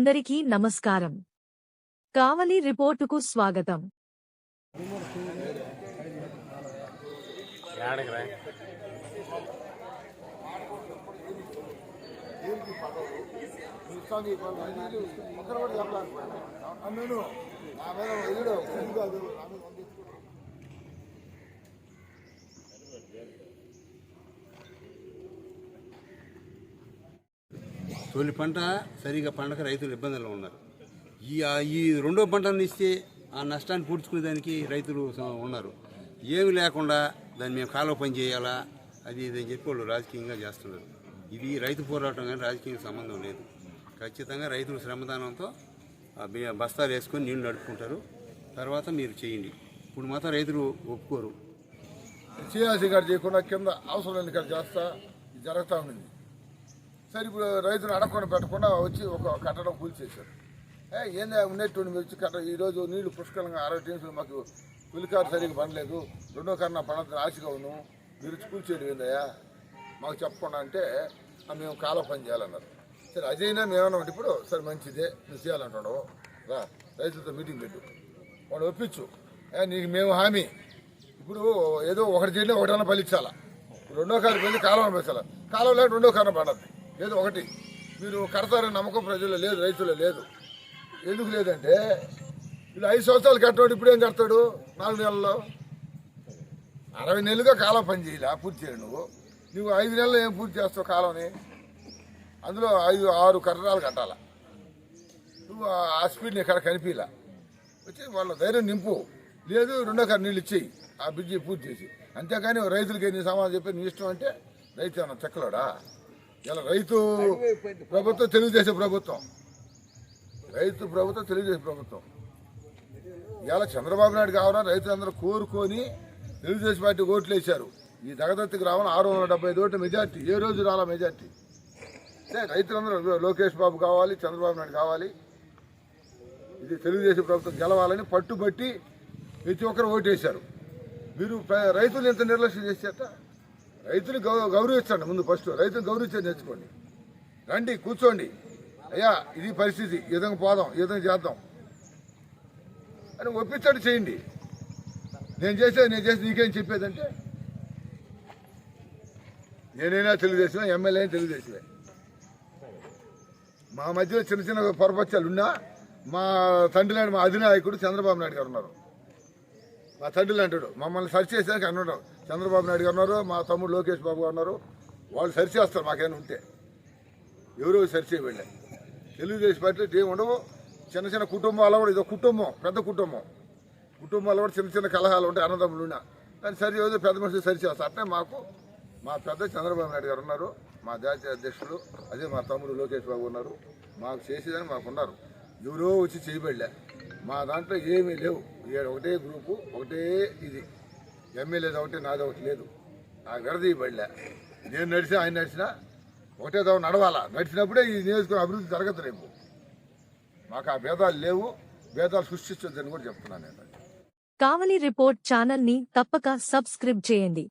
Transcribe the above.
అందరికీ నమస్కారం. కావలి రిపోర్టుకు స్వాగతం. తొలి పంట సరిగా పండక రైతులు ఇబ్బందుల్లో ఉన్నారు. ఈ రెండో పంటను ఇస్తే ఆ నష్టాన్ని పూడ్చుకునేదానికి రైతులు ఉన్నారు. ఏమి లేకుండా దాన్ని మేము కాలువ పని చేయాలా అది ఇది అని చెప్పి వాళ్ళు రాజకీయంగా చేస్తున్నారు. ఇది రైతు పోరాటం కానీ రాజకీయ సంబంధం లేదు. ఖచ్చితంగా రైతులు శ్రమదానంతో బస్తాలు వేసుకొని నీళ్లు నడుపుకుంటారు. తర్వాత మీరు చేయండి. ఇప్పుడు మాత్రం రైతులు ఒప్పుకోరు. చేయాల్సి కాడ చేయకుండా కింద అవసరం లేని కాడ చేస్తా జరుగుతూ ఉంది. సరే ఇప్పుడు రైతులు అడగకుండా పెట్టకుండా వచ్చి ఒక కట్టడం కూల్చేశారు. ఏందా ఉన్నట్టు మీరు వచ్చి కట్ట ఈరోజు నీళ్లు పుష్కలంగా 60 టీమ్స్లో మాకు పులికారు సరిగ్గా పడలేదు, రెండో కన్నా పడద్దని ఆశగా ఉన్నాము, మీరు వచ్చి కూల్చేయడం ఏందయ్యా మాకు చెప్పకుండా అంటే మేము కాలువ పని చేయాలన్నారు. సరే అజైనా మేమన్నా ఇప్పుడు సరే మంచిదే నువ్వు చేయాలంటున్నావు రా రైతులతో మీటింగ్ పెట్టు, వాడు ఒప్పించు, నీకు మేము హామీ ఇప్పుడు ఏదో ఒకటి చేయలే ఒకటన్నా ఫలించాలా, రెండో కారు వెళ్ళి కాలువను పెంచాలా, కాలువ లేక రెండో కారణం పడద్ది ఏదో ఒకటి మీరు కడతారని నమ్మకం ప్రజల్లో లేదు, రైతుల్లో లేదు. ఎందుకు లేదంటే వీళ్ళు 5 సంవత్సరాలు కట్టాడు, ఇప్పుడేం కడతాడు 4 నెలల్లో? 60 నెలలుగా కాలం పని చేయాలి పూర్తి చేయాలి. నువ్వు 5 నెలల్లో ఏం పూర్తి చేస్తావు కాలంని? అందులో 5-6 కట్టడాలు కట్టాల. నువ్వు ఆ స్పీడ్ని ఎక్కడ కనిపించలా వచ్చి వాళ్ళ ధైర్యం నింపు, లేదు రెండో కారు నీళ్ళు ఇచ్చేయి ఆ బ్రిడ్జి పూర్తి చేసి. అంతేకాని రైతులకి నీ సమాధానం చెప్పి నీ ఇష్టం అంటే రైతు ఏమన్నా చెక్కలోడా? ఇలా రైతు ప్రభుత్వం తెలుగుదేశం ప్రభుత్వం, రైతు ప్రభుత్వం తెలుగుదేశం ప్రభుత్వం. ఇవాళ చంద్రబాబు నాయుడు కావాలని రైతులందరూ కోరుకొని తెలుగుదేశం పార్టీ ఓట్లు వేశారు. ఈ దగదత్తికి రావాలని 675 ఓట్ల మెజార్టీ, ఏ రోజు రాలా మెజార్టీ. రైతులందరూ లోకేష్ బాబు కావాలి, చంద్రబాబు నాయుడు కావాలి, ఇది తెలుగుదేశం ప్రభుత్వం గెలవాలని పట్టుబట్టి ప్రతి ఒక్కరు ఓటేశారు. మీరు రైతులు ఎంత నిర్లక్ష్యం చేసేట? రైతులు గౌరవించండి ముందు, ఫస్ట్ రైతులు గౌరవించే నేర్చుకోండి. రండి కూర్చోండి, అయ్యా ఇది పరిస్థితి, ఈ విధంగా పోదాం, ఈ విధంగా చేద్దాం అని ఒప్పించండి, చేయండి. నేను చేసి నీకేం చెప్పేదంటే నేనైనా తెలుగుదేశమే, ఎమ్మెల్యే అయినా తెలుగుదేశమే. మా మధ్యలో చిన్న చిన్న పొరపచ్చాలు ఉన్నా మా తండ్రి లాంటి మా అధినాయకుడు చంద్రబాబు నాయుడు గారు ఉన్నారు. మా తండ్రి అంటాడు మమ్మల్ని సరి చేసాక అన్నాడు చంద్రబాబు నాయుడు గారు ఉన్నారు, మా తమ్ముడు లోకేష్ బాబు గారు ఉన్నారు, వాళ్ళు సరి చేస్తారు. మాకేమైనా ఉంటే ఎవరో సరి చేయబడలే. తెలుగుదేశం పార్టీలో ఏమి ఉండవు, చిన్న చిన్న కుటుంబాలు కూడా, ఇదో కుటుంబం, పెద్ద కుటుంబాలు కూడా చిన్న చిన్న కలహాలు ఉంటాయి, అన్నదమ్ములు ఉన్నా దాన్ని సరి ఏదో పెద్ద మనిషి సరి చేస్తారు. అంటే మాకు మా పెద్ద చంద్రబాబు నాయుడు గారు ఉన్నారు, మా జాతీయ అధ్యక్షులు, అదే మా తమ్ముడు లోకేష్ బాబు ఉన్నారు, మాకు చేసేదని మాకు ఉన్నారు. ఎవరో వచ్చి చేయబడలే. మా దాంట్లో ఏమీ లేవు, ఒకటే గ్రూపు, ఒకటే ఇది, ఎమ్మెల్యేది ఒకటి నాది ఒకటి లేదు. నాకు విడదీయబడలే. నేను నడిచినా ఆయన నడిచినా ఒకటే దాని నడవాలా, నడిచినప్పుడే ఈ నియోజకవర్గం అభివృద్ధి జరగదు. రేపు మాకు ఆ భేదాలు లేవు, భేదాలు సృష్టించొద్దని కూడా చెప్తున్నాను నేను. కావలి రిపోర్ట్ ఛానల్ ని తప్పక సబ్స్క్రైబ్ చేయండి.